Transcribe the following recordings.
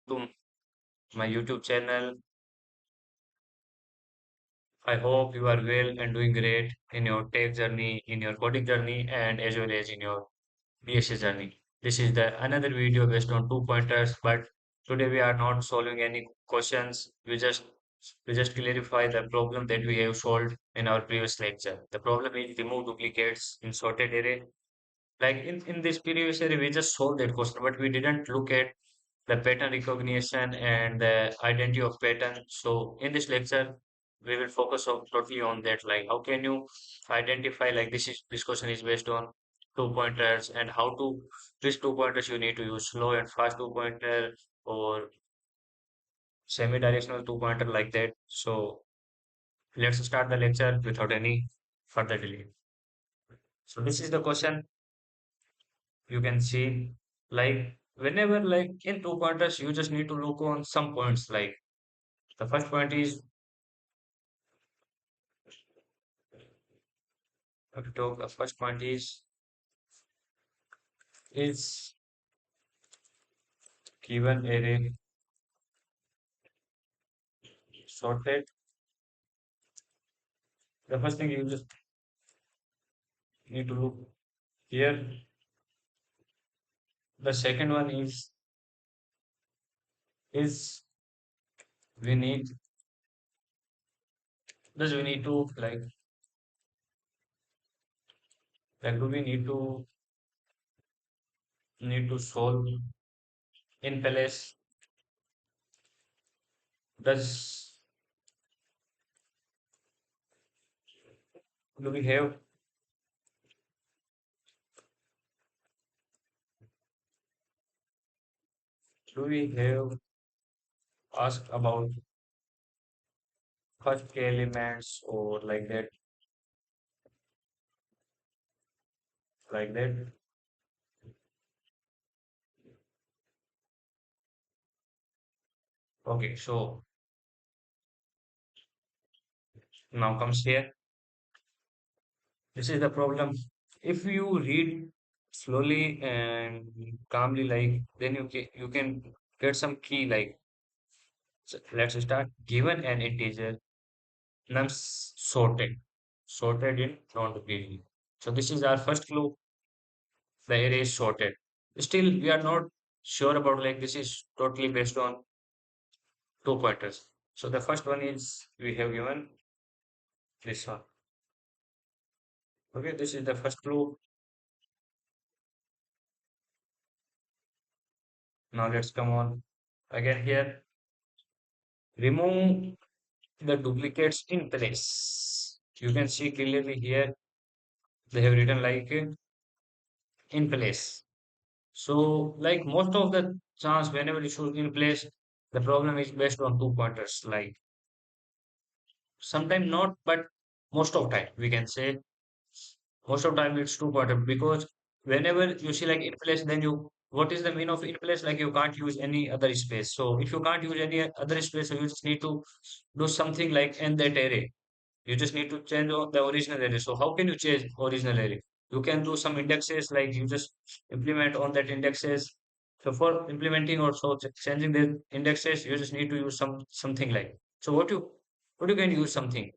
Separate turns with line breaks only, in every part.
to my YouTube channel. I hope you are well and doing great in your tech journey, in your coding journey, and as well as in your BSc journey. This is the another video based on two pointers, but today we are not solving any questions. We just clarify the problem that we have solved in our previous lecture. The problem is remove duplicates in sorted array. Like in this previous area, we just solved that question, but we didn't look at the pattern recognition and the identity of pattern. So in this lecture, we will focus on totally on that. Like how can you identify like this question is based on two pointers and how to which two pointers you need to use slow and fast two pointer or semi-directional two pointer like that. So let's start the lecture without any further delay. So this is the question you can see like whenever like in two pointers you just need to look on some points like the first point is if you talk the first point is given array sorted. The first thing you just need to look here. The second one is we need we need to like do we need to solve in place. Does do we have do we have asked about first k elements or like that. Okay, so now comes here. This is the problem. If you read slowly and calmly, like then you can get some key like let's start. Given an integer, nums sorted in non-duplicatively. So this is our first clue. The array is sorted. Still, we are not sure about like this is totally based on two pointers. So the first one is we have given this one. Okay, this is the first clue. Now let's come on again here. Remove the duplicates in place. You can see clearly here they have written like in place. So like most of the chance whenever you show in place, the problem is based on two pointers. Like sometimes not, but most of time we can say most of time it's two pointer because whenever you see like in place, then you what is the mean of in place? Like you can't use any other space. So if you can't use any other space, so you just need to do something like in that array. You just need to change the original array. So how can you change original array? You can do some indexes like you just implement on that indexes. So for implementing or so changing the indexes, you just need to use something like. So what you can use something.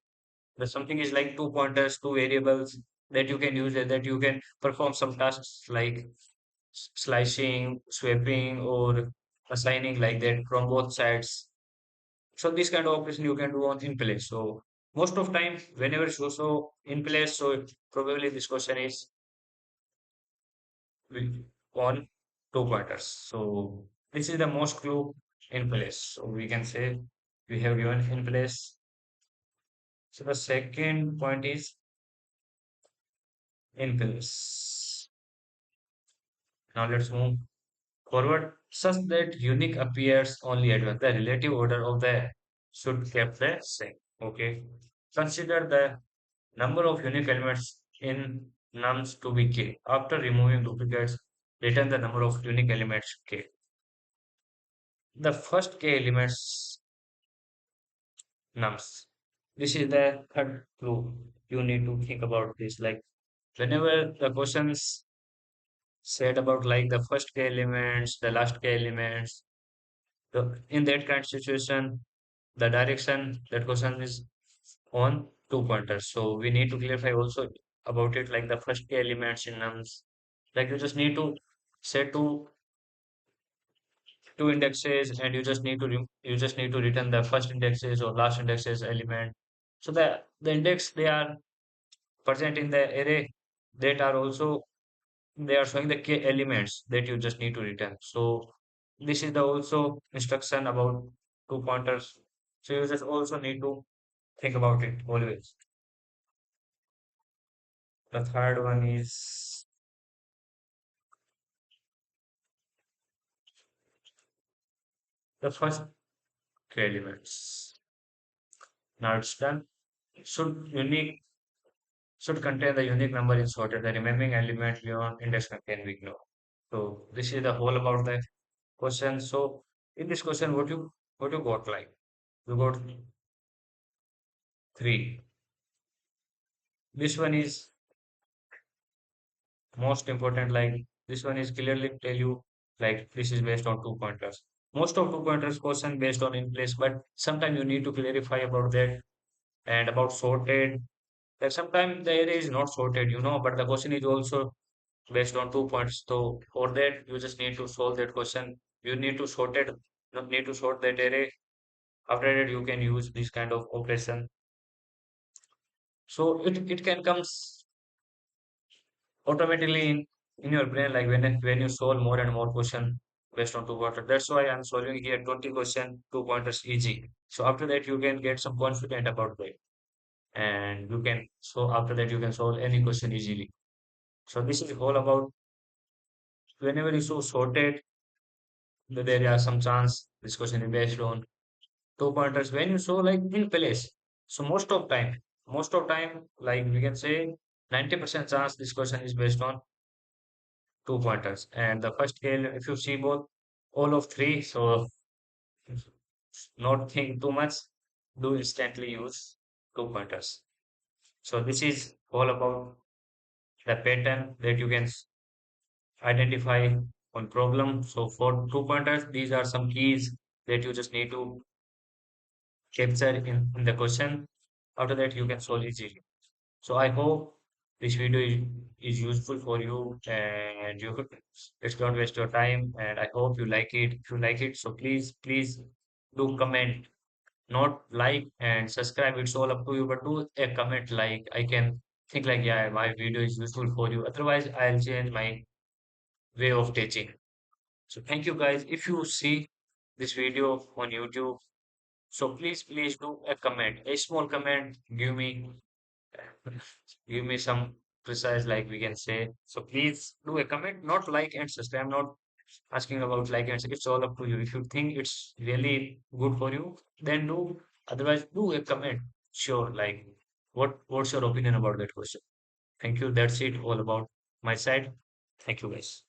The something is like two pointers, two variables that you can use that you can perform some tasks like slicing, swapping, or assigning like that from both sides. So this kind of operation you can do on in place. So most of time, whenever it's also in place, so probably this question is on two pointers. So this is the most clue in place. So we can say we have given in place. So the second point is in place. Now let's move forward such that unique appears only at one. The relative order of the should kept the same. Okay. Consider the number of unique elements in nums to be k. After removing duplicates, return the number of unique elements k. The first k elements nums. This is the third clue. You need to think about this. Like whenever the questions said about like the first k elements, the last k elements, In that kind of situation, the direction that question is on two pointers. So we need to clarify also about it, like the first key elements in nums. Like you just need to set two indexes, and you just need to return the first indexes or last indexes element. So the index they are present in the array, that are also they are showing the key elements that you just need to return. So this is the also instruction about two pointers. So you just also need to think about it always. The third one is the first key elements. Now it's done. Should unique should contain the unique number in sorted. The remaining element beyond index can be ignored. So this is the whole about the question. So in this question, what you got, like you got three. This one is most important. Like this one is clearly tell you like this is based on two pointers. Most of two pointers question based on in place, but sometimes you need to clarify about that and about sorted. Like sometimes the array is not sorted, but the question is also based on 2 points. So for that, you just need to solve that question. You need to sort it, not need to sort that array. After that, you can use this kind of operation. So it can comes automatically in your brain, like when you solve more and more question based on two pointers. That's why I'm solving here 20 question, 2 pointers easy. So after that, you can get some confident about that. And you can, so after that, you can solve any question easily. So this is all about whenever you so sorted, there are some chance this question is based on 2 pointers when you show like in place. So most of time, like we can say 90% chance this question is based on 2 pointers. And the first scale, if you see both all of three, so not think too much, do instantly use 2 pointers. So this is all about the pattern that you can identify on problem. So for 2 pointers, these are some keys that you just need to capture in the question. After that, you can solve easily. So I hope this video is useful for you, and you could it's don't waste your time, and I hope you like it. If you like it, so please do comment, not like and subscribe. It's all up to you, but do a comment, like I can think like, yeah, my video is useful for you. Otherwise, I'll change my way of teaching. So thank you guys. If you see this video on YouTube, so please do a comment, a small comment. Give me some precise, like we can say. So please do a comment, not like and subscribe. I'm not asking about like and subscribe. It's all up to you. If you think it's really good for you, then do. Otherwise, do a comment. Sure, like what's your opinion about that question? Thank you. That's it all about my side. Thank you guys.